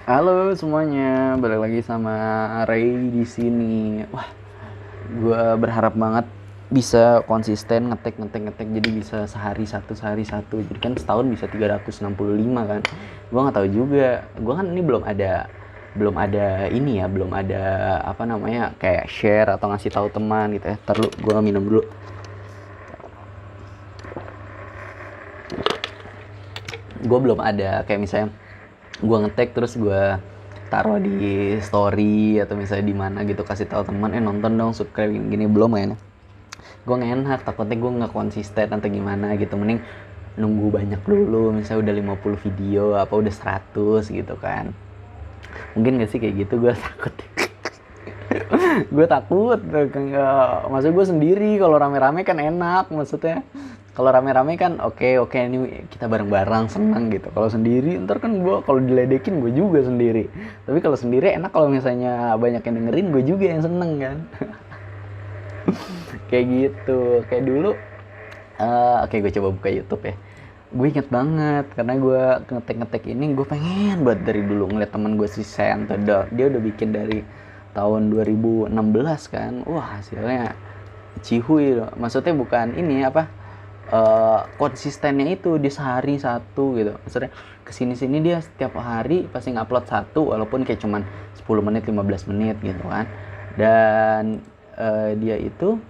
Halo semuanya, balik lagi sama Ray di sini. Wah, gue berharap banget bisa konsisten ngetek jadi bisa sehari satu. Jadi kan setahun bisa 365 kan. Gue nggak tahu juga. Gue kan ini belum ada ini ya, belum ada apa namanya kayak share atau ngasih tahu teman gitu ya. Terus gue minum dulu. Gue belum ada kayak misalnya gue ngetek terus gue taruh di story atau misalnya di mana gitu kasih tahu teman nonton dong subscribe gini belum ya. Gue nggak enak takutnya gue nggak konsisten atau gimana gitu, mending nunggu banyak dulu misalnya udah 50 video apa udah 100 gitu kan. Mungkin gak sih kayak gitu, gue takut. Gue takut maksud gue sendiri, kalau rame-rame kan enak maksudnya. Kalau rame-rame kan oke ini kita bareng-bareng senang gitu. Kalau sendiri ntar kan gue kalau diledekin gue juga sendiri. Tapi kalau sendiri enak kalau misalnya banyak yang dengerin gue juga yang seneng kan. Kayak gitu. Kayak dulu oke, gue coba buka YouTube ya. Gue inget banget karena gue ngetek ini gue pengen buat dari dulu ngeliat temen gue si Sen tuh, dia udah bikin dari tahun 2016 kan. Wah, hasilnya cihuy loh. Maksudnya bukan ini apa, konsistennya itu di sehari satu gitu. Maksudnya kesini-sini dia setiap hari pasti ngupload satu walaupun kayak cuman 10 menit 15 menit gitu kan. Dan dia itu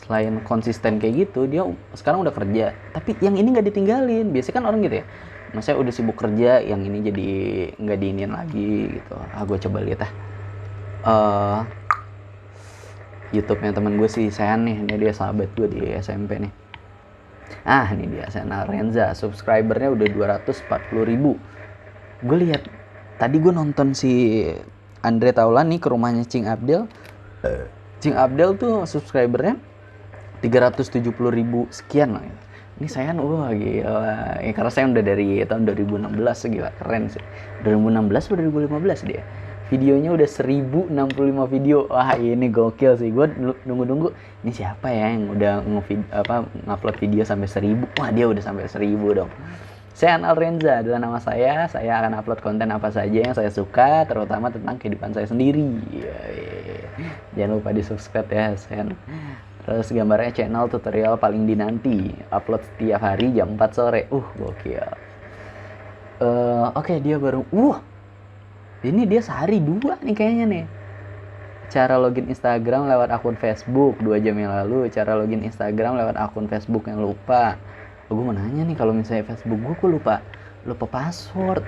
selain konsisten kayak gitu, dia sekarang udah kerja tapi yang ini nggak ditinggalin. Biasanya kan orang gitu ya, maksudnya udah sibuk kerja yang ini jadi nggak diinin lagi gitu. Gue coba lihat uh, YouTube-nya temen gue si Sean nih, ini dia sahabat gue di SMP nih. Ini dia Sean Renza, subscribernya udah 240.000. Gue lihat tadi gue nonton si Andre Taulani ke rumahnya Cing Abdel. Cing Abdel tuh subscribernya 370.000 sekian lah. Ini saya wah gila. Ya, karena saya udah dari tahun 2016, gila keren sih. 2016 atau 2015 dia. Videonya udah 1065 video. Wah, ini gokil sih. Gue nunggu-nunggu ini siapa ya yang udah ngupload video sampai 1000. Wah, dia udah sampai 1000 dong. Saya Anal Renza adalah nama saya. Saya akan upload konten apa saja yang saya suka, terutama tentang kehidupan saya sendiri. Jangan lupa di subscribe ya, Sen. Terus gambarnya channel tutorial paling dinanti, upload setiap hari jam 4 sore. Gokil. Oke, dia baru ini dia sehari 2 nih kayaknya nih. Cara login Instagram lewat akun Facebook 2 jam yang lalu. Cara login Instagram lewat akun Facebook yang lupa. Gue mau nanya nih, kalau misalnya Facebook gue lupa password.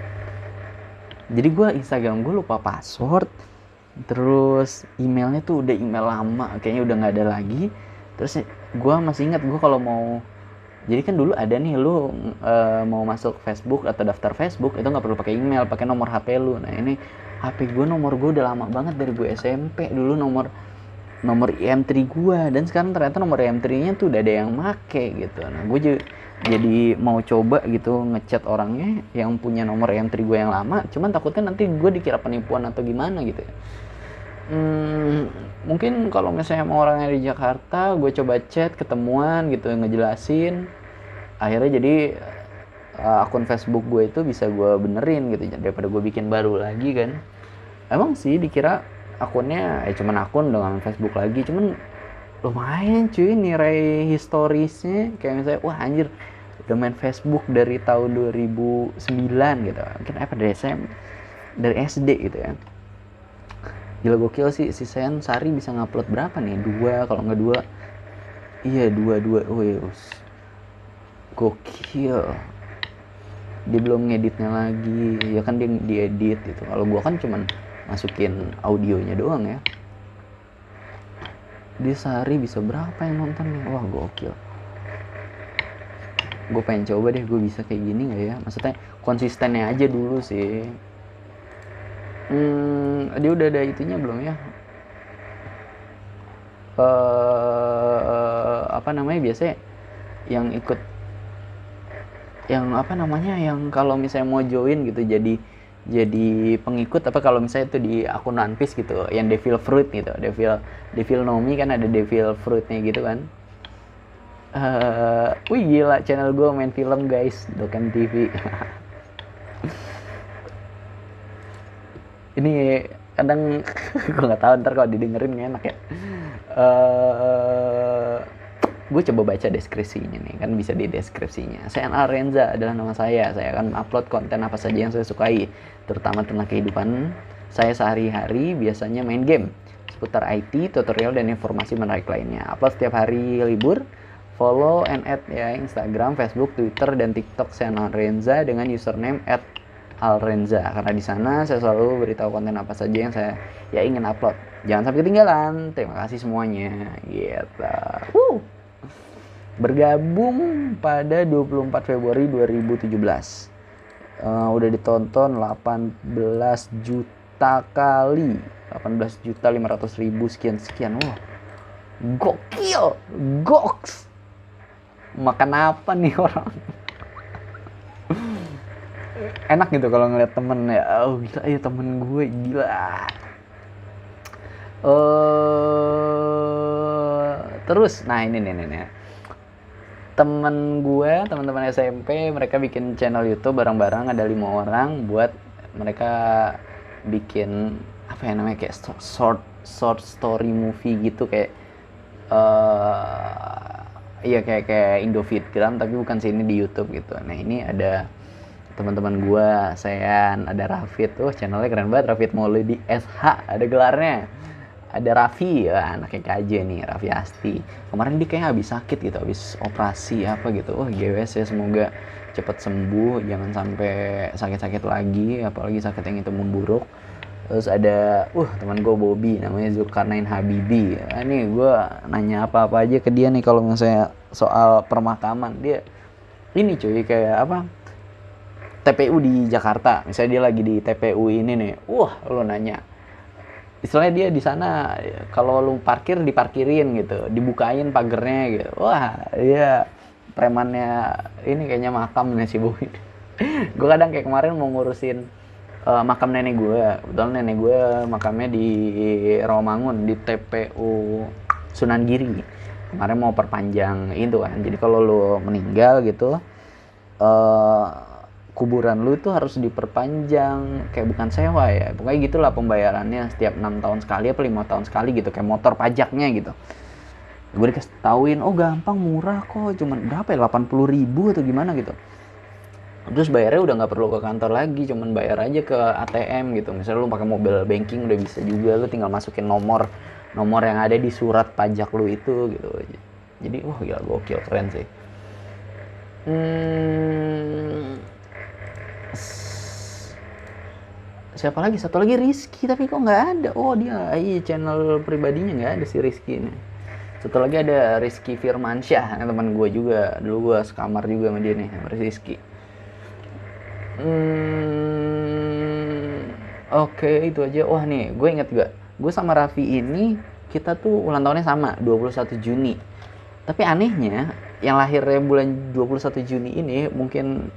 Jadi gue Instagram gue lupa password. Terus emailnya tuh udah email lama, kayaknya udah nggak ada lagi. Terus gue masih ingat, gue kalau mau, jadi kan dulu ada nih lu mau masuk Facebook atau daftar Facebook itu nggak perlu pakai email, pakai nomor HP lu. Nah ini HP gue, nomor gue udah lama banget dari gue SMP dulu, nomor IM3 gue, dan sekarang ternyata nomor IM3-nya tuh udah ada yang make gitu. Nah gue jadi mau coba gitu ngechat orangnya yang punya nomor IM3 gue yang lama, cuman takutnya nanti gue dikira penipuan atau gimana gitu ya. Mungkin kalau misalnya mau orangnya di Jakarta, gue coba chat ketemuan gitu ngejelasin. Akhirnya jadi akun Facebook gue itu bisa gue benerin gitu daripada gue bikin baru lagi kan. Emang sih dikira akunnya cuman akun dengan Facebook lagi, cuman lumayan cuy nilai historisnya. Kayak misalnya wah anjir, udah main Facebook dari tahun 2009 gitu, mungkin apa dari SD gitu ya. Gila gokil sih, si Sen sehari bisa ngupload berapa nih, 2 kalau nggak 2. Iya 2 gokil. Dia belum ngeditnya lagi ya kan, dia diedit gitu. Kalau gua kan cuman masukin audionya doang ya. Dia sehari bisa berapa yang nontonnya, wah gokil. Gue pengen coba deh, gue bisa kayak gini gak ya, maksudnya konsistennya aja dulu sih. Dia udah ada itunya belum ya, apa namanya biasanya yang ikut, yang apa namanya, yang kalau misalnya mau join gitu jadi pengikut, apa kalau misalnya itu di akun Nanpis gitu, yang Devil Fruit gitu, Devil Nomi kan ada Devil Fruitnya gitu kan. Wih gila, channel gue main film guys, Dokem TV. Ini kadang gue nggak tahu ntar kalau didengerin nggak enak ya. Gue coba baca deskripsinya nih, kan bisa di deskripsinya. Saya Renza adalah nama saya. Saya akan upload konten apa saja yang saya sukai, terutama tentang kehidupan saya sehari-hari, biasanya main game seputar IT, tutorial, dan informasi menarik lainnya. Upload setiap hari libur. Follow and add ya Instagram, Facebook, Twitter, dan TikTok saya Renza dengan username @alrenza. Karena di sana saya selalu beritahu konten apa saja yang saya ingin upload. Jangan sampai ketinggalan. Terima kasih semuanya. Gitu. Bergabung pada 24 Februari 2017. Udah ditonton 18 juta kali. 18.500.000 sekian. Wah. Gokil. Goks. Makan apa nih orang? Enak gitu kalau ngeliat temen ya. Oh gila ya, temen gue gila. Terus nah ini nih. Teman-teman SMP, mereka bikin channel YouTube bareng-bareng, ada 5 orang, buat mereka bikin apa ya namanya, kayak short story movie gitu, kayak iya kayak Indofitgram tapi bukan sini di YouTube gitu. Nah ini ada teman-teman gue, Sean, ada Rafid, channelnya keren banget, Rafid Maulidi SH, ada gelarnya. Ada Raffi, ya, anaknya KJ nih, Raffi Asti. Kemarin dia kayak habis sakit gitu, habis operasi apa gitu. GWS ya, semoga cepat sembuh, jangan sampai sakit-sakit lagi, apalagi sakit yang itu memburuk. Terus ada teman gue Bobby, namanya Zulkarnain Habibi. Ini gue nanya apa-apa aja ke dia nih kalau misalnya soal permakaman. Dia ini cuy, kayak apa, TPU di Jakarta, misalnya dia lagi di TPU ini nih, lo nanya, istilahnya dia di sana kalau lu parkir diparkirin gitu, dibukain pagernya gitu. Iya, premannya ini kayaknya makam nih si Bobi. Gue kadang kayak kemarin mau ngurusin makam nenek gue. Kebetulan nenek gue makamnya di Rawamangun, di TPU Sunan Giri. Kemarin mau perpanjang itu kan. Jadi kalau lu meninggal gitu, kuburan lu itu harus diperpanjang, kayak bukan sewa ya, pokoknya gitulah pembayarannya setiap 6 tahun sekali apa 5 tahun sekali gitu, kayak motor pajaknya gitu. Gue dikasih tauin, gampang, murah kok, cuman berapa ya, 80.000 atau gimana gitu. Terus bayarnya udah nggak perlu ke kantor lagi, cuman bayar aja ke ATM gitu. Misalnya lu pakai mobile banking udah bisa juga, lu tinggal masukin nomor yang ada di surat pajak lu itu gitu. Jadi gila, gokil, keren sih. Siapa lagi? Satu lagi Rizky, tapi kok nggak ada. Dia channel pribadinya nggak ada si Rizky ini. Satu lagi ada Rizky Firmansyah, teman gue juga, dulu gue sekamar juga sama dia nih, sama Rizky. Oke, itu aja. Nih, gue inget juga, gue sama Raffi ini kita tuh ulang tahunnya sama, 21 Juni. Tapi anehnya, yang lahirnya bulan 21 Juni ini, mungkin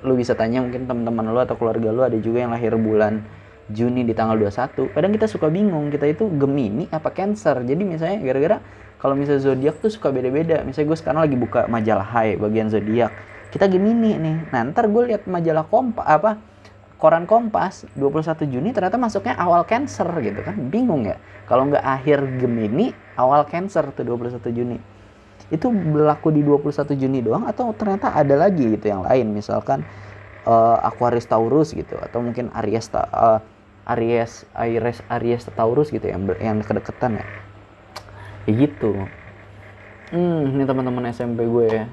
lu bisa tanya, mungkin teman-teman lu atau keluarga lu ada juga yang lahir bulan Juni di tanggal 21. Kadang kita suka bingung, kita itu Gemini apa Cancer. Jadi misalnya gara-gara kalau misalnya zodiak tuh suka beda-beda. Misalnya gue sekarang lagi buka majalah Hai bagian zodiak, kita Gemini nih. Nah ntar gue lihat majalah koran Kompas 21 Juni ternyata masuknya awal Cancer gitu kan. Bingung ya, kalau nggak akhir Gemini awal Cancer tuh 21 Juni. Itu berlaku di 21 Juni doang atau ternyata ada lagi gitu yang lain, misalkan Aquarius Taurus gitu, atau mungkin Aries Taurus gitu yang deket-deketan ya. Gitu. Ini teman-teman SMP gue ya.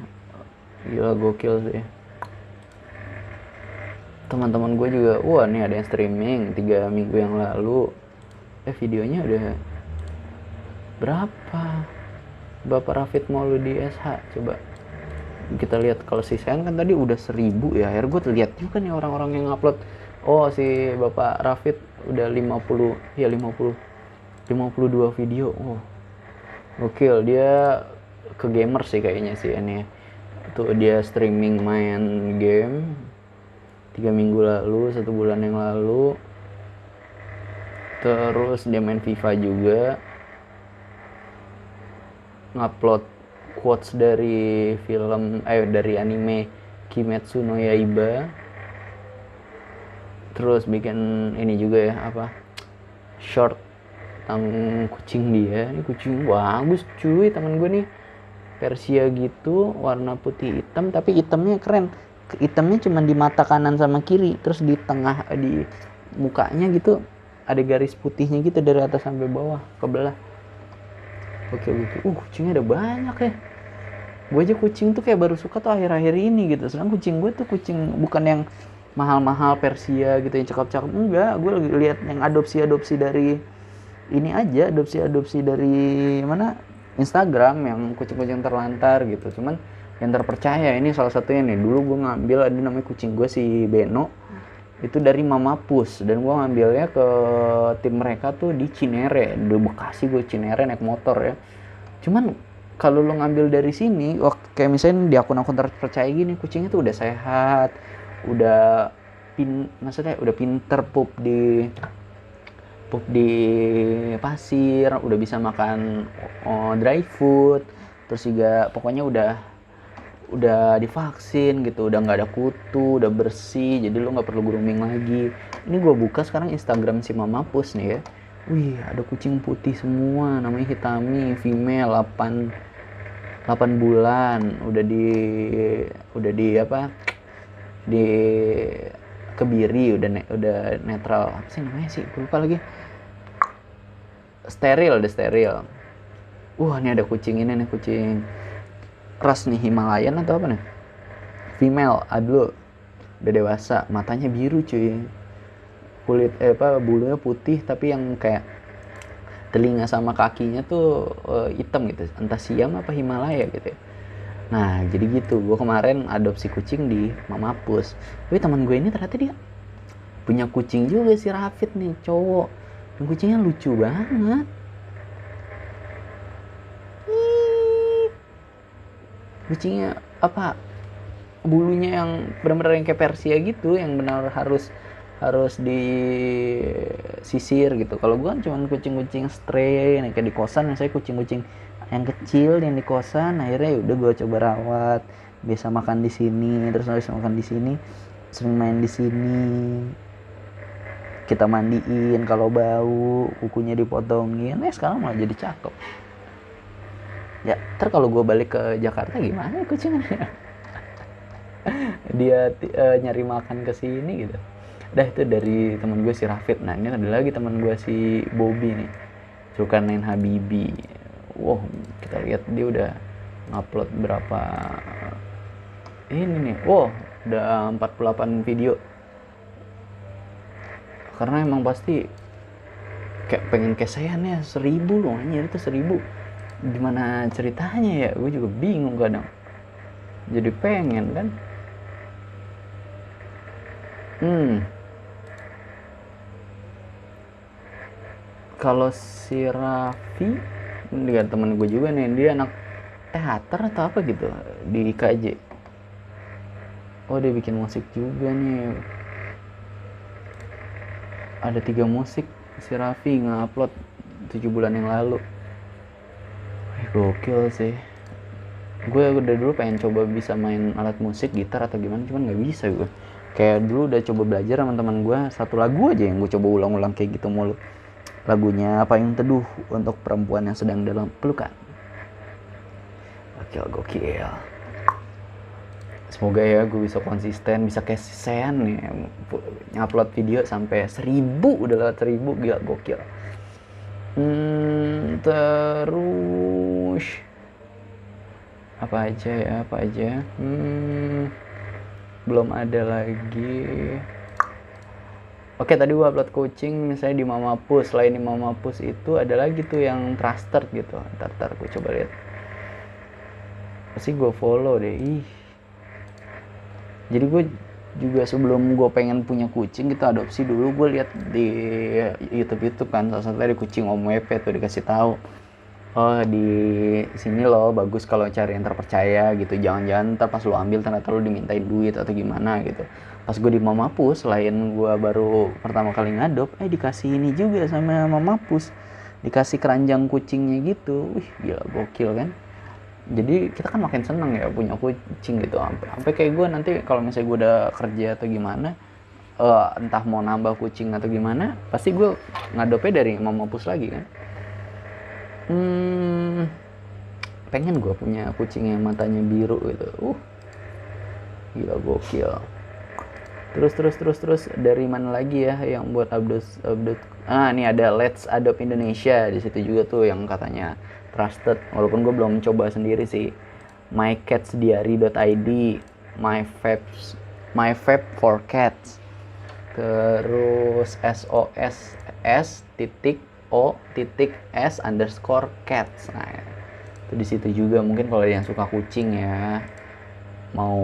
Gila, gokil sih. Teman-teman gue juga, nih ada yang streaming 3 minggu yang lalu. Videonya udah berapa? Bapak Rafid Maulidi SH, coba kita lihat. Kalau si Sen kan tadi udah 1.000 ya. Akhirnya gue lihat juga nih orang-orang yang upload. Si Bapak Rafid udah 52 video. Gokil, dia ke gamer sih kayaknya sih ini. Tuh dia streaming main game 3 minggu lalu, 1 bulan yang lalu. Terus dia main FIFA juga, ngupload quotes dari dari anime Kimetsu no Yaiba. Terus bikin ini juga ya, apa, short tentang kucing dia. Ini kucing bagus cuy, temen gue nih, Persia gitu, warna putih hitam, tapi hitamnya keren. Hitamnya cuma di mata kanan sama kiri, terus di tengah, di mukanya gitu ada garis putihnya gitu dari atas sampai bawah kebelah. Oke, kucingnya ada banyak ya. Gue aja kucing tuh kayak baru suka tuh akhir-akhir ini gitu. Sedangkan kucing gue tuh kucing bukan yang mahal-mahal Persia gitu yang cakep-cakep, enggak. Gue lagi lihat yang adopsi dari ini aja, adopsi dari mana, Instagram, yang kucing-kucing terlantar gitu. Cuman yang terpercaya ini salah satunya nih. Dulu gue ngambil, ada namanya kucing gue si Beno, itu dari Mama Pus, dan gue ngambilnya ke tim mereka tuh di Cinere, di Bekasi. Gue Cinere naik motor ya. Cuman kalau lo ngambil dari sini, kayak misalnya di akun-akun terpercaya gini, kucingnya tuh udah sehat, udah maksudnya udah pinter pup di pasir, udah bisa makan dry food, terus juga pokoknya udah divaksin gitu, udah nggak ada kutu, udah bersih, jadi lo nggak perlu grooming lagi. Ini gue buka sekarang Instagram si Mama Pus nih ya. Wih, ada kucing putih semua, namanya Hitami, female, 8 bulan, udah di apa, di kebiri, udah netral, apa sih namanya sih, gue lupa lagi, steril. Ini ada kucing ini nih, kucing ras nih, Himalayan atau apa nih, female, adult, udah dewasa, matanya biru cuy, kulit bulunya putih, tapi yang kayak telinga sama kakinya tuh hitam gitu, entah Siam apa Himalaya gitu ya. Nah jadi gitu, gue kemarin adopsi kucing di Mama Pus. Tapi teman gue ini ternyata dia punya kucing juga, si Rafid nih, cowok, dan kucingnya lucu banget. Kucingnya apa, bulunya yang benar-benar yang kayak Persia gitu, yang benar harus disisir gitu. Kalau gue kan cuma kucing-kucing stray yang kayak di kosan, saya kucing-kucing yang kecil yang di kosan, akhirnya udah gue coba rawat, biasa makan di sini, terus habis makan di sini sering main di sini, kita mandiin kalau bau, kukunya dipotongin, sekarang malah jadi cakep ya. Ntar kalau gue balik ke Jakarta gimana kucingnya? Dia nyari makan ke sini gitu. Dah, itu dari teman gue si Rafid. Nah ini ada lagi teman gue si Bobby nih, Zulkarnain Habibi. Wow, kita lihat dia udah ngupload berapa ini nih. Wow, udah 48 video. Karena emang pasti kayak pengen keseannya 1000 loh, anjir itu 1000. Gimana ceritanya ya? Gue juga bingung kadang. Jadi pengen kan. Kalau si Raffi, dia temen gue juga nih, dia anak teater atau apa gitu di IKJ. Dia bikin musik juga nih. Ada 3 musik si Raffi nge-upload 7 bulan yang lalu. Gokil sih. Gue udah dulu pengen coba bisa main alat musik, gitar atau gimana, cuman nggak bisa gue. Kayak dulu udah coba belajar sama teman gue, satu lagu aja yang gue coba ulang-ulang kayak gitu mulu. Lagunya Payung Teduh untuk perempuan yang sedang dalam pelukan. Gokil. Semoga ya gue bisa konsisten, bisa kayak si Sean nih, ngupload video sampai 1000, udah lewat 1000, gila gokil. Terus apa aja, belum ada lagi. Oke, tadi gue upload kucing misalnya di Mama Pus. Selain di Mama Pus itu ada lagi tuh yang trusted gitu. Ntar gue coba lihat. Pasti gue follow deh. Jadi gue juga sebelum gue pengen punya kucing gitu, adopsi dulu, gue lihat di YouTube kan, salah satunya di kucing Om Wepe tuh dikasih tahu. Di sini loh bagus kalau cari yang terpercaya gitu. Jangan ntar pas lo ambil ternyata lo dimintain duit atau gimana gitu. Pas gue di Mama Pus, selain gue baru pertama kali ngadop, dikasih ini juga sama Mama Pus, dikasih keranjang kucingnya gitu. Wih, gila gokil kan. Jadi kita kan makin seneng ya punya kucing gitu. Sampai kayak gue nanti kalau misalnya gue udah kerja atau gimana, entah mau nambah kucing atau gimana, pasti gue ngadopnya dari Mamapus lagi kan. Pengen gue punya kucing yang matanya biru gitu. Gila gokil. Terus dari mana lagi ya yang buat update. Ini ada Let's Adopt Indonesia, di situ juga tuh yang katanya trusted, walaupun gue belum coba sendiri sih. mycatsdiary.id, myfab for cats, terus sos.o.s_cats. Nah, itu di situ juga mungkin kalau yang suka kucing ya, mau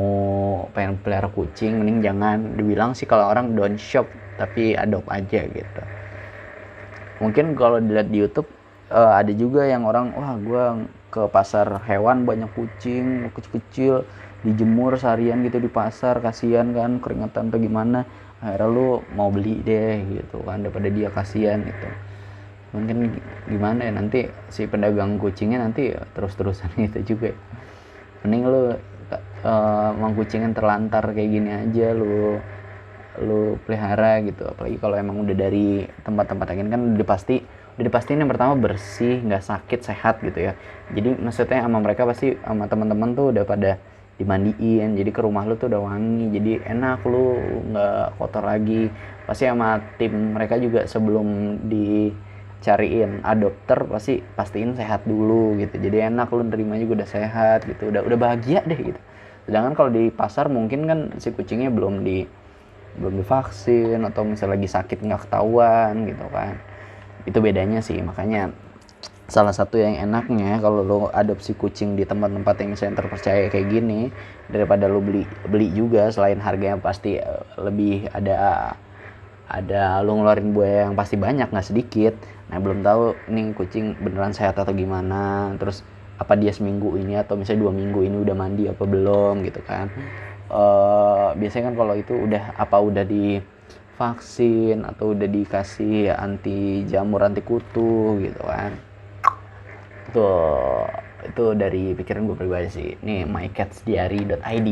pengen pelihara kucing, mending jangan. Dibilang sih kalau orang don't shop tapi adopt aja gitu. Mungkin kalau dilihat di YouTube ada juga yang orang, wah gue ke pasar hewan banyak kucing kecil-kecil dijemur seharian gitu di pasar, kasihan kan keringetan atau gimana, akhirnya lu mau beli deh gitu kan, daripada dia kasihan gitu. Mungkin gimana ya, nanti si pedagang kucingnya nanti terus-terusan gitu juga. Mending lu emang kucingnya terlantar kayak gini aja lu pelihara gitu. Apalagi kalau emang udah dari tempat-tempat yang kan udah dipastiin yang pertama bersih, nggak sakit, sehat gitu ya. Jadi maksudnya sama mereka pasti sama teman-teman tuh udah pada dimandiin, jadi ke rumah lu tuh udah wangi, jadi enak, lu nggak kotor lagi. Pasti sama tim mereka juga sebelum dicariin adopter pasti pastiin sehat dulu gitu, jadi enak, lu nerima juga udah sehat gitu, udah bahagia deh gitu. Sedangkan kalau di pasar mungkin kan si kucingnya belum divaksin, atau misalnya lagi sakit nggak ketahuan gitu kan. Itu bedanya sih. Makanya salah satu yang enaknya kalau lo adopsi kucing di tempat-tempat yang misalnya terpercaya kayak gini, daripada lo beli juga, selain harganya pasti lebih ada lo ngeluarin biaya yang pasti banyak, nggak sedikit. Nah, belum tahu nih kucing beneran sehat atau gimana, terus apa dia seminggu ini atau misalnya 2 minggu ini udah mandi apa belum gitu kan. Biasanya kan kalau itu udah divaksin atau udah dikasih anti jamur, anti kutu gitu kan. Itu dari pikiran gue pribadi sih. Nih mycatsdiary.id,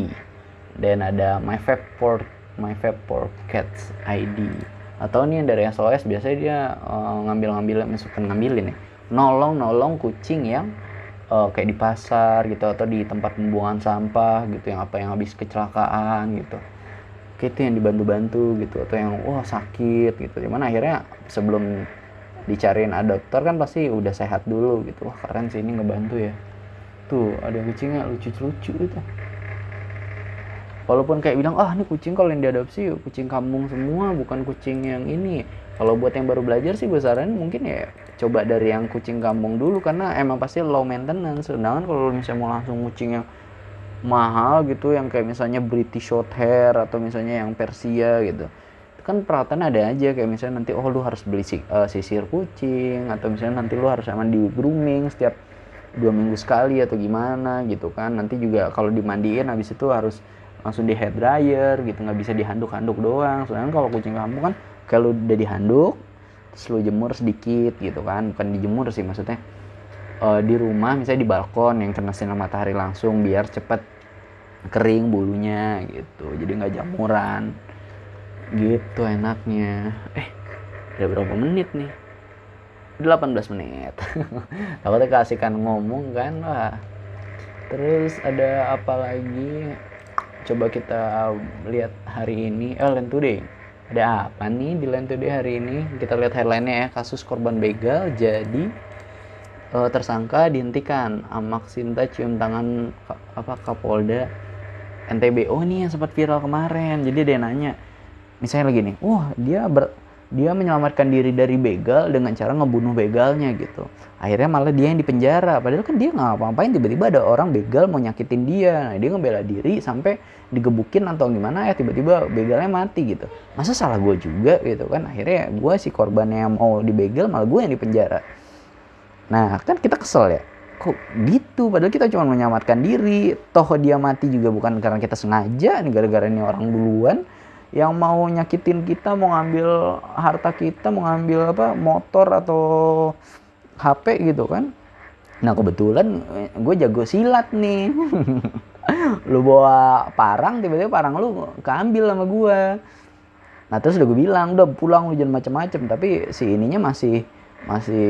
dan ada myfab4cats.id. Atau nih yang dari SOS, biasanya dia ngambilin ya, nolong kucing yang kayak di pasar gitu, atau di tempat pembuangan sampah gitu, yang habis kecelakaan gitu. Kayak itu yang dibantu gitu, atau yang sakit gitu. Cuman akhirnya sebelum dicariin adopter kan pasti udah sehat dulu gitu. Wah, keren sih, ini ngebantu ya. Tuh ada kucingnya lucu-lucu itu. Walaupun kayak bilang, ini kucing kalau yang diadopsi kucing kampung semua, bukan kucing yang ini. Kalau buat yang baru belajar sih gue saranin mungkin ya coba dari yang kucing kampung dulu, karena emang pasti low maintenance. Sedangkan kalau misalnya mau langsung kucing yang mahal gitu, yang kayak misalnya British Shorthair atau misalnya yang Persia gitu, itu kan perawatan ada aja. Kayak misalnya nanti lu harus beli sisir kucing, atau misalnya nanti lu harus emang di grooming setiap 2 minggu sekali atau gimana gitu kan. Nanti juga kalau dimandiin habis itu harus langsung di hair dryer gitu, nggak bisa dihanduk-handuk doang. Soalnya kalau kucing kamu kan kalau udah dihanduk terus lu jemur sedikit gitu kan, bukan dijemur sih maksudnya, di rumah misalnya di balkon yang kena sinar matahari langsung, biar cepet kering bulunya gitu, jadi nggak jamuran gitu enaknya. Udah berapa menit nih? 18 menit. Takutnya keasikan ngomong kan. Wah, terus ada apa lagi? Coba kita lihat hari ini, Land Today. Ada apa nih di Land Today hari ini? Kita lihat headline-nya ya. Kasus korban begal jadi tersangka dihentikan. Amak Sinta cium tangan Kapolda NTB. Ini yang sempat viral kemarin. Jadi dia nanya, misalnya lagi nih, dia menyelamatkan diri dari begal dengan cara ngebunuh begalnya gitu. Akhirnya malah dia yang dipenjara, padahal kan dia nggak ngapa-ngapain, tiba-tiba ada orang begal mau nyakitin dia. Nah, dia ngebela diri sampai digebukin atau gimana ya, tiba-tiba begalnya mati gitu. Masa salah gue juga gitu kan. Akhirnya gue si korbannya yang mau dibegal, malah gue yang dipenjara. Nah kan kita kesel ya, kok gitu, padahal kita cuma menyelamatkan diri. Toh dia mati juga bukan karena kita sengaja nih, gara-gara ini orang duluan yang mau nyakitin kita, mau ngambil harta kita, mau ngambil motor atau HP gitu kan. Nah kebetulan gue jago silat nih. Lu bawa parang, tiba-tiba parang lu keambil sama gue. Nah terus udah gue bilang, udah pulang lu jangan macem-macem, tapi si ininya masih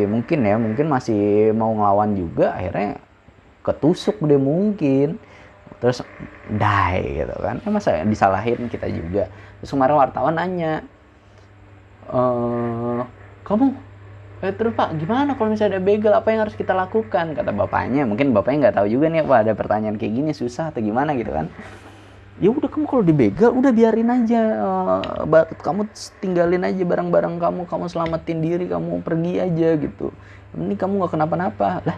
mungkin masih mau ngelawan juga, akhirnya ketusuk deh mungkin, terus die gitu kan. Masa disalahin kita juga. Terus kemarin wartawan nanya, kamu terus Pak gimana kalau misalnya ada begal, apa yang harus kita lakukan, kata bapaknya. Mungkin bapaknya nggak tahu juga nih apa ada pertanyaan kayak gini susah atau gimana gitu kan. Ya udah, kamu kalau dibegal udah biarin aja, kamu tinggalin aja barang-barang kamu selamatin diri, kamu pergi aja gitu, ini kamu nggak kenapa-napa. Lah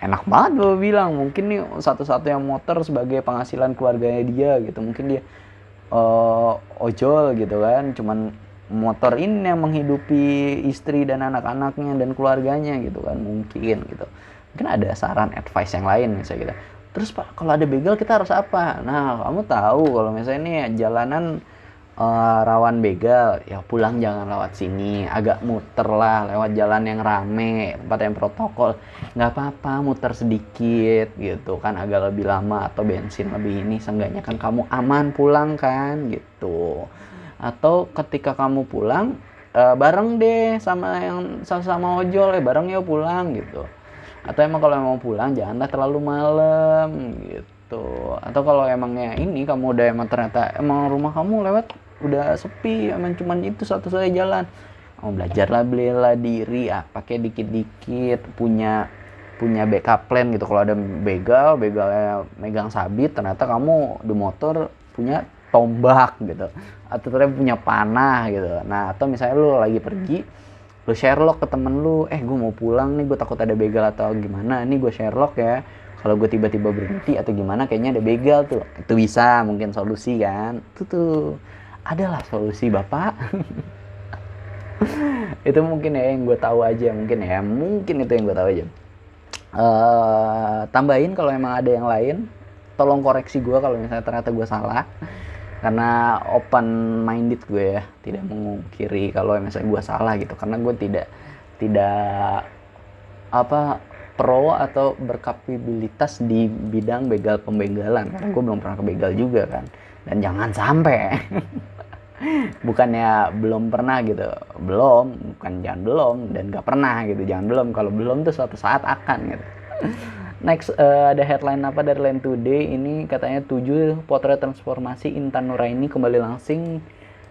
enak banget lo bilang, mungkin nih satu-satunya motor sebagai penghasilan keluarganya dia gitu, mungkin dia ojol gitu kan, cuman motor ini yang menghidupi istri dan anak-anaknya dan keluarganya gitu kan, mungkin gitu. Mungkin ada saran advice yang lain misalnya gitu. Terus Pak, kalau ada begal kita harus apa? Nah, kamu tahu kalau misalnya ini jalanan rawan begal, ya pulang jangan lewat sini, agak muter lah, lewat jalan yang rame, tempat yang protokol. Nggak apa-apa, muter sedikit gitu kan, agak lebih lama atau bensin lebih ini, seenggaknya kan kamu aman pulang kan gitu. Atau ketika kamu pulang, bareng deh sama ojol, bareng ya pulang gitu. Atau emang kalau mau pulang janganlah terlalu malam gitu. Atau kalau emangnya ini kamu udah emang ternyata emang rumah kamu lewat udah sepi, emang cuman itu satu-satunya jalan, kamu belajarlah bela diri, pakai dikit-dikit, punya backup plan gitu. Kalau ada begalnya megang sabit, ternyata kamu di motor punya tombak gitu, atau ternyata punya panah gitu. Nah atau misalnya lu lagi pergi, lu Sherlock ke temen lu, gue mau pulang nih, gue takut ada begal atau gimana, nih gue Sherlock ya, kalau gue tiba-tiba berhenti atau gimana kayaknya ada begal tuh, itu bisa mungkin solusi kan, itu tuh adalah solusi bapak. Itu mungkin ya yang gue tahu aja, mungkin itu yang gue tahu aja. Tambahin kalau emang ada yang lain, tolong koreksi gue kalau misalnya ternyata gue salah, karena open minded gue ya, tidak mengungkiri kalau misalnya gue salah gitu, karena gue tidak pro atau berkapabilitas di bidang begal pembegalan, karena gue belum pernah kebegal juga kan, dan jangan sampai. Bukannya belum pernah gitu, dan gak pernah gitu, jangan belum, kalau belum tuh suatu saat akan gitu. Next, ada headline apa dari Line Today ini, katanya 7 potret transformasi Intan Nuraini kembali langsing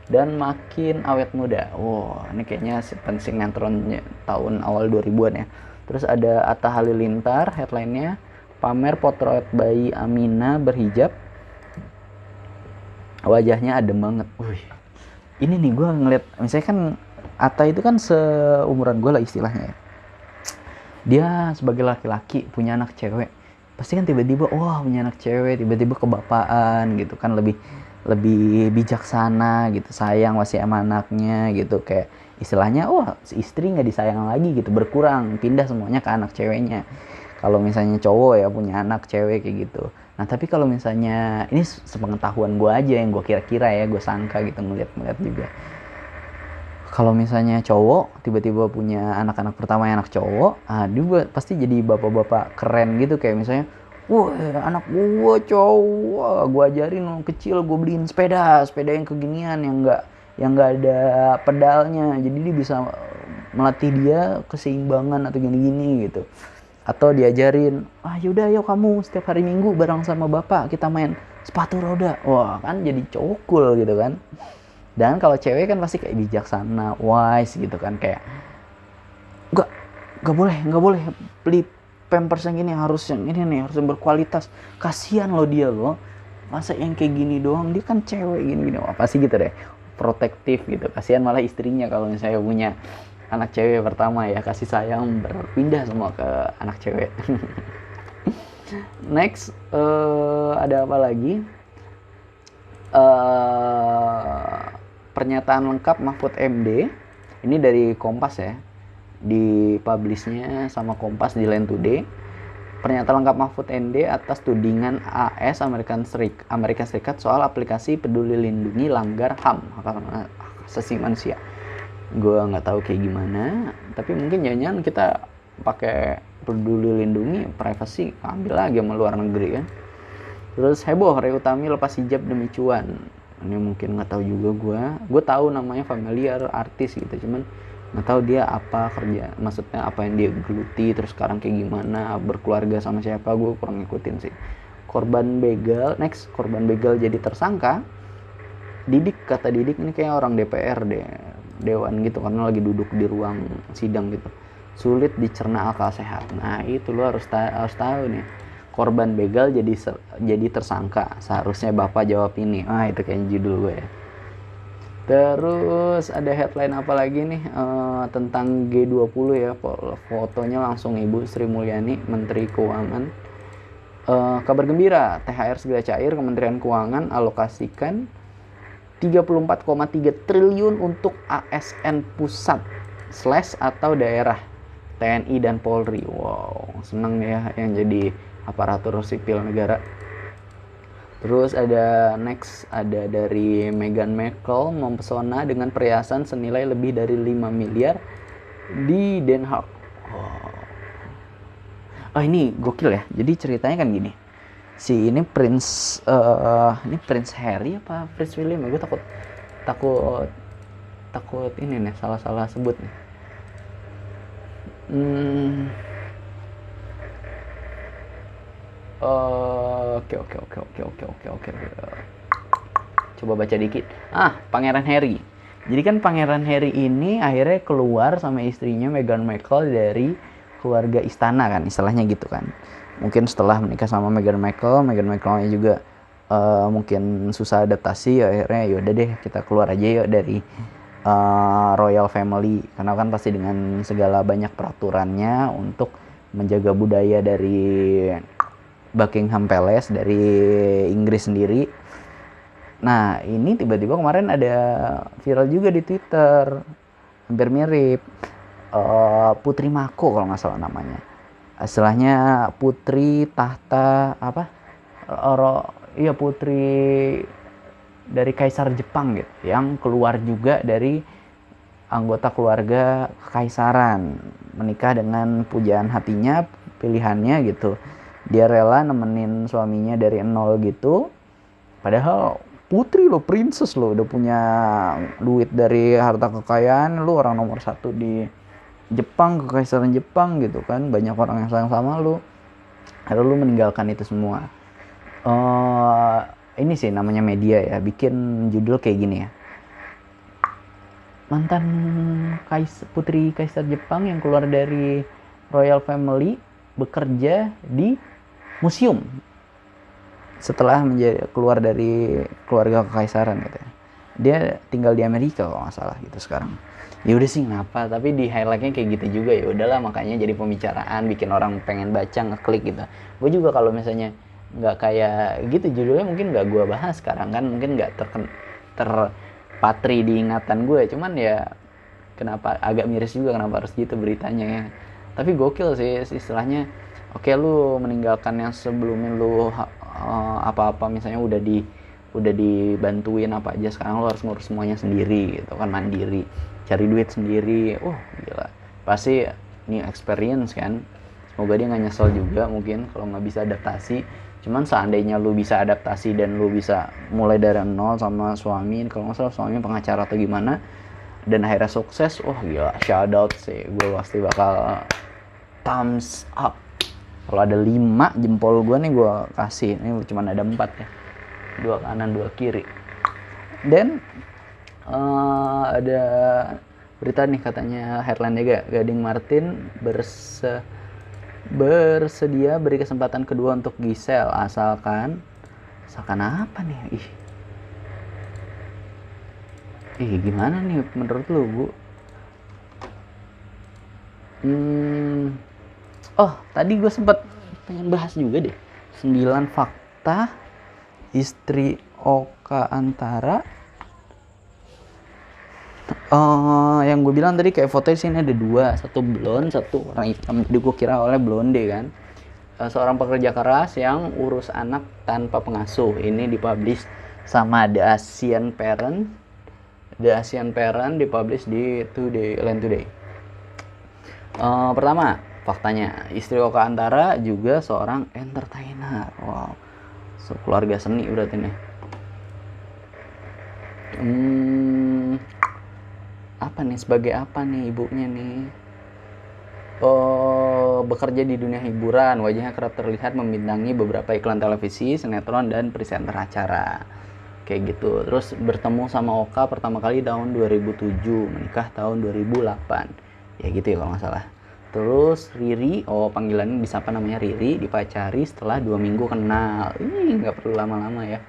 dan makin awet muda. Wow, ini kayaknya sinetron tahun awal 2000-an ya. Terus ada Atta Halilintar, headline-nya pamer potret bayi Amina berhijab, wajahnya adem banget. Ini nih gue ngeliat, misalnya kan Atta itu kan seumuran gue lah istilahnya ya. Dia sebagai laki-laki punya anak cewek, pasti kan tiba-tiba punya anak cewek, tiba-tiba kebapaan gitu kan, lebih bijaksana gitu, sayang masih sama anaknya gitu, kayak istilahnya si istri nggak disayang lagi gitu, berkurang, pindah semuanya ke anak ceweknya. Kalau misalnya cowok ya punya anak cewek kayak gitu. Nah tapi kalau misalnya, ini sepengetahuan gue aja yang gue kira-kira ya, gue sangka gitu, ngeliat juga, kalau misalnya cowok tiba-tiba punya anak pertama yang anak cowok, dia pasti jadi bapak-bapak keren gitu, kayak misalnya, anak gue cowok, gue ajarin kecil, gue beliin sepeda yang keginian, yang nggak ada pedalnya, jadi dia bisa melatih dia keseimbangan atau gini-gini gitu. Atau diajarin, yaudah ayo kamu setiap hari Minggu bareng sama bapak kita main sepatu roda, kan jadi cowok cool gitu kan. Dan kalau cewek kan pasti kayak bijaksana, wise gitu kan, kayak nggak boleh beli pampers yang ini, harus yang ini nih, harus yang berkualitas, kasihan dia masa yang kayak gini doang, dia kan cewek gini pasti gitu deh, protektif gitu, kasihan malah istrinya kalau misalnya punya anak cewek pertama ya, kasih sayang berpindah semua ke anak cewek. Next, ada apa lagi? Pernyataan lengkap Mahfud MD, ini dari Kompas ya, dipublishnya sama Kompas di Line Today. Pernyataan lengkap Mahfud MD atas tudingan AS Amerika Serikat soal aplikasi Peduli Lindungi langgar HAM, hak asasi manusia. Gue nggak tahu kayak gimana, tapi mungkin jangan kita pakai Peduli Lindungi, privacy ambil lagi sama luar negeri kan. Terus heboh, Ray Utami lepas hijab demi cuan. Ini mungkin nggak tahu juga gue tahu namanya familiar artis gitu, cuman nggak tahu dia apa kerja, maksudnya apa yang dia geluti, terus sekarang kayak gimana, berkeluarga sama siapa, gue kurang ngikutin sih. Korban begal, next, korban begal jadi tersangka. Kata Didik ini kayak orang DPR deh, dewan gitu, karena lagi duduk di ruang sidang gitu. Sulit dicerna akal sehat. Nah itu lo harus tahu nih, korban begal jadi tersangka, seharusnya bapak jawab ini. Itu kayak judul gue ya. Terus ada headline apa lagi nih, tentang G20 ya, fotonya langsung Ibu Sri Mulyani, Menteri Keuangan. Kabar gembira, THR segera cair, Kementerian Keuangan alokasikan 34,3 triliun untuk ASN pusat / atau daerah, TNI dan Polri. Wow, seneng ya yang jadi aparatur sipil negara. Terus ada dari Meghan Markle mempesona dengan perhiasan senilai lebih dari 5 miliar di Den Haag. Oh ini gokil ya. Jadi ceritanya kan gini. Ini Prince Harry apa Prince William ya? Gue takut ini nih salah sebut nih. Oke. Coba baca dikit. Pangeran Harry. Jadi kan Pangeran Harry ini akhirnya keluar sama istrinya Meghan Markle dari keluarga istana kan, istilahnya gitu kan. Mungkin setelah menikah sama Meghan Markle-nya juga mungkin susah adaptasi, akhirnya yaudah deh kita keluar aja yuk dari royal family, karena kan pasti dengan segala banyak peraturannya untuk menjaga budaya dari Buckingham Palace, dari Inggris sendiri. Nah ini tiba-tiba kemarin ada viral juga di Twitter, hampir mirip, Putri Mako kalau nggak salah namanya, istilahnya putri tahta putri dari Kaisar Jepang gitu, yang keluar juga dari anggota keluarga kekaisaran, menikah dengan pujaan hatinya, pilihannya gitu. Dia rela nemenin suaminya dari nol gitu, padahal putri lo, princess lo, udah punya duit dari harta kekayaan, lo orang nomor 1 di Jepang, kekaisaran Jepang gitu kan, banyak orang yang sayang sama lu, lalu lu meninggalkan itu semua. Ini sih namanya media ya, bikin judul kayak gini ya, mantan putri kaisar Jepang yang keluar dari royal family bekerja di museum setelah keluar dari keluarga kekaisaran gitu ya. Dia tinggal di Amerika kalau nggak salah gitu sekarang. Ya udah sih kenapa, tapi di highlightnya kayak gitu juga, ya udahlah, makanya jadi pembicaraan, bikin orang pengen baca, ngeklik gitu. Gue juga kalau misalnya nggak kayak gitu judulnya mungkin nggak gue bahas sekarang kan, mungkin nggak terpatri di ingatan gue, cuman ya kenapa agak miris juga kenapa harus gitu beritanya ya. Tapi gokil sih istilahnya. Oke, lu meninggalkan yang sebelumnya lu apa-apa misalnya udah dibantuin apa aja, sekarang lu harus ngurus semuanya sendiri gitu kan, mandiri, cari duit sendiri. Gila, pasti new experience kan. Semoga dia nggak nyesel juga mungkin kalau nggak bisa adaptasi. Cuman seandainya lu bisa adaptasi dan lu bisa mulai dari nol sama suami, kalau nggak salah suami pengacara atau gimana, dan akhirnya sukses, gila, shout out sih, gue pasti bakal thumbs up. Kalau ada 5 jempol gue nih gue kasih. Ini cuma ada 4 ya, 2 kanan 2 kiri. Dan ada berita nih katanya headline juga, Gading Martin bersedia beri kesempatan kedua untuk Giselle asalkan apa nih? Gimana nih menurut lu, Bu? Tadi gue sempat pengen bahas juga deh 9 fakta istri Oka Antara. Yang gue bilang tadi kayak fotonya sini ada 2, satu blonde, satu warna hitam. Jadi gue kira oleh blonde kan. Seorang pekerja keras yang urus anak tanpa pengasuh. Ini dipublish sama The Asian Parent. The Asian Parent dipublish di Land Today. Pertama, faktanya, istri Oka Antara juga seorang entertainer. Wow, keluarga seni berarti nih. Apa nih, sebagai apa nih ibunya nih? Bekerja di dunia hiburan, wajahnya kerap terlihat membintangi beberapa iklan televisi, sinetron, dan presenter acara. Kayak gitu. Terus bertemu sama Oka pertama kali tahun 2007, menikah tahun 2008. Ya gitu ya kalau nggak salah. Terus Riri, panggilannya disapa namanya Riri, dipacari setelah 2 minggu kenal. Ih, nggak perlu lama-lama ya.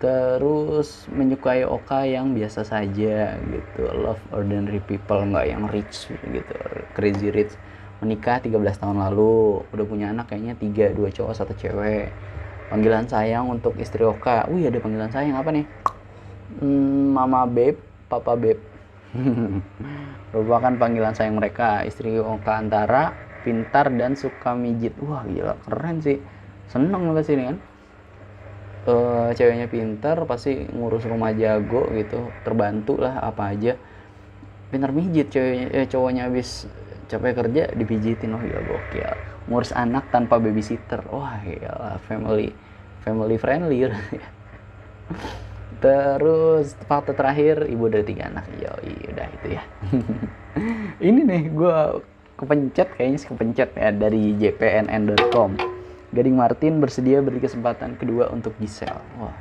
Terus menyukai Oka yang biasa saja gitu, love ordinary people, nggak yang rich gitu, crazy rich. Menikah 13 tahun lalu, udah punya anak kayaknya 3, 2 cowok 1 cewek. Panggilan sayang untuk istri Oka, wih ada panggilan sayang apa nih? Mama babe, papa babe. Merupakan panggilan sayang mereka. Istri Oka antara pintar dan suka mijit. Wah gila, keren sih, seneng pasti ini kan. Ceweknya pintar, pasti ngurus rumah jago gitu, terbantu lah apa aja. Pintar mijit ceweknya, cowoknya habis capek kerja dipijitin. Wah gila, gokil. Ngurus anak tanpa babysitter, wah gila, family friendly. Terus fakta terakhir, ibu dari 3 anak. Yoi, udah itu ya. Ini nih gue kepencet ya dari jpnn.com. Gading Martin bersedia beri kesempatan kedua untuk Giselle. Wah,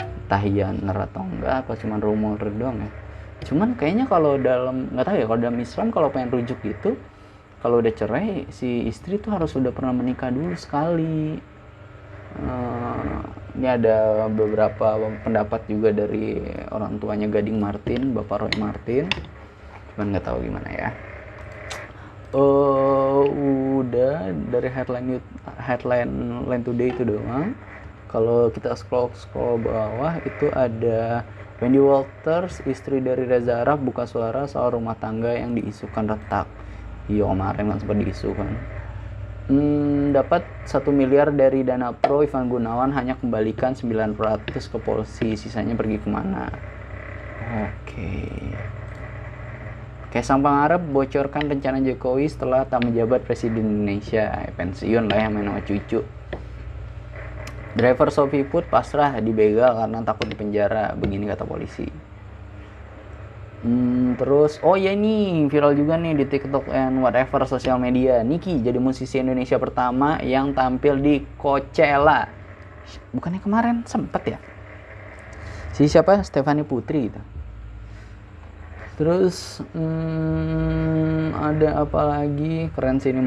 entah iya bener atau enggak, apa cuman rumor doang ya. Cuman kayaknya kalau dalam, nggak tahu ya, kalau dalam Islam kalau pengen rujuk gitu, kalau udah cerai si istri tuh harus udah pernah menikah dulu sekali. Ini ada beberapa pendapat juga dari orang tuanya Gading Martin, Bapak Roy Martin. Cuman nggak tahu gimana ya. Udah dari headline Line Today itu doang. Kalau kita scroll bawah itu ada Wendy Walters, istri dari Reza Arab, buka suara soal rumah tangga yang diisukan retak. Iya, kemarin kan sempat diisukan. Dapat 1 miliar dari dana pro, Ivan Gunawan hanya kembalikan 900 ke polisi, sisanya pergi kemana? Oke. Kaisang Pangarep bocorkan rencana Jokowi setelah tak menjabat Presiden Indonesia. Pensiun lah yang main sama cucu. Driver Shopee Food pasrah dibegal karena takut dipenjara, begini kata polisi. Terus, ini viral juga nih di TikTok and whatever sosial media. Niki jadi musisi Indonesia pertama yang tampil di Coachella. Bukannya kemarin sempet ya? Si siapa? Stefani Putri gitu. Terus ada apa lagi? Keren sih, ini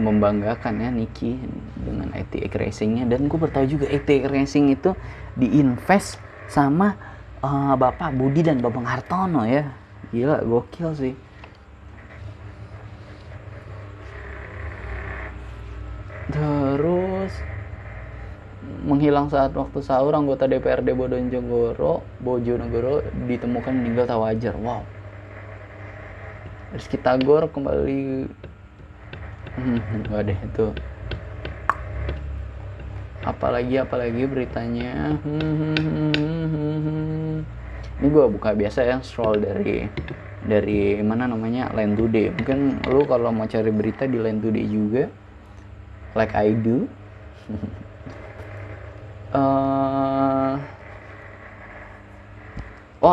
membanggakan ya Niki dengan ATX Racing-nya. Dan gue bertahu juga ATX Racing itu diinvest sama Bapak Budi dan Bapak Hartono ya. Gila, gokil sih. Terus menghilang saat waktu sahur, anggota DPRD Bojonegoro ditemukan meninggal tak wajar. Wow. Rizky Tagor kembali nggak deh itu. Apalagi beritanya. Ini gue buka biasa ya, scroll dari mana namanya, Line Today. Mungkin lu kalau mau cari berita di Line Today juga, like I do.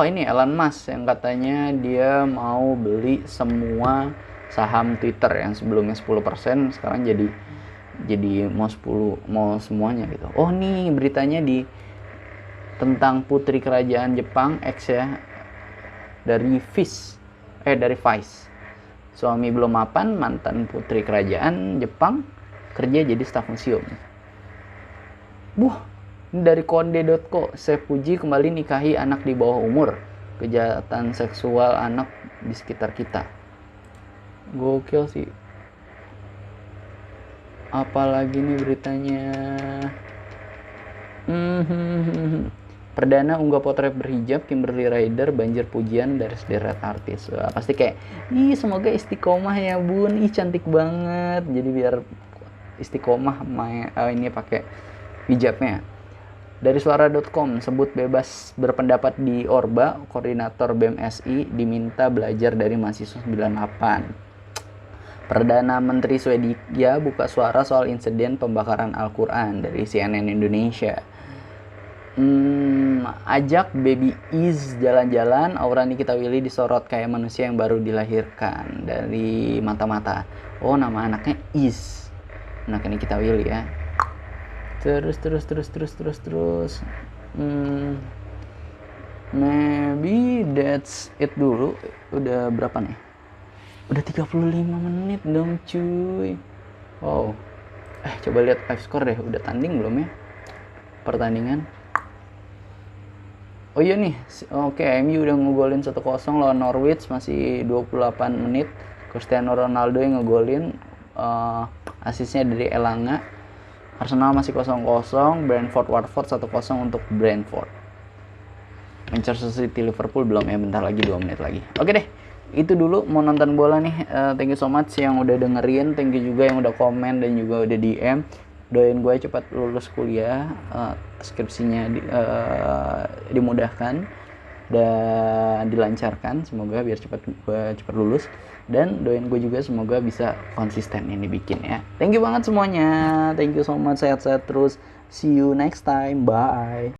Ini Elon Musk yang katanya dia mau beli semua saham Twitter yang sebelumnya 10%, sekarang jadi mau semuanya gitu. Nih beritanya tentang putri kerajaan Jepang X ya, dari Vice. Suami belum mapan, mantan putri kerajaan Jepang kerja jadi staf museum. Ini dari konde.co, Chef Puji kembali nikahi anak di bawah umur. Kejahatan seksual anak di sekitar kita. Gokil sih. Apalagi nih beritanya. Perdana unggah potret berhijab, Kimberly Ryder banjir pujian dari sederet artis. Wah, pasti kayak, semoga istiqomah ya bun, cantik banget. Jadi biar istiqomah ini pakai hijabnya. Dari suara.com, sebut bebas berpendapat di Orba, koordinator BEM SI diminta belajar dari mahasiswa 98. Perdana Menteri Swedia buka suara soal insiden pembakaran Al-Quran, dari CNN Indonesia. Ajak baby Is jalan-jalan, Aura Nikita Willy disorot kayak manusia yang baru dilahirkan dari mata-mata. Oh, nama anaknya Is, anaknya Nikita Willy ya. Terus maybe that's it dulu. Udah berapa nih? Udah 35 menit dong cuy. Wow. Coba lihat live score deh, udah tanding belum ya pertandingan? Oh iya nih, oke, MU udah ngegolin 1-0 lawan Norwich, masih 28 menit. Cristiano Ronaldo yang ngegolin, asisnya dari Elanga. Arsenal masih 0-0, Brentford Watford 1-0 untuk Brentford. Manchester City Liverpool belum ya, bentar lagi, 2 menit lagi. Oke deh, itu dulu mau nonton bola nih. Thank you so much yang udah dengerin, thank you juga yang udah komen dan juga udah DM. Doain gue cepat lulus kuliah, skripsinya dimudahkan dan dilancarkan, semoga biar cepat lulus. Dan doain gue juga semoga bisa konsisten ini bikin ya. Thank you banget semuanya, thank you so much, sehat-sehat terus, see you next time, bye.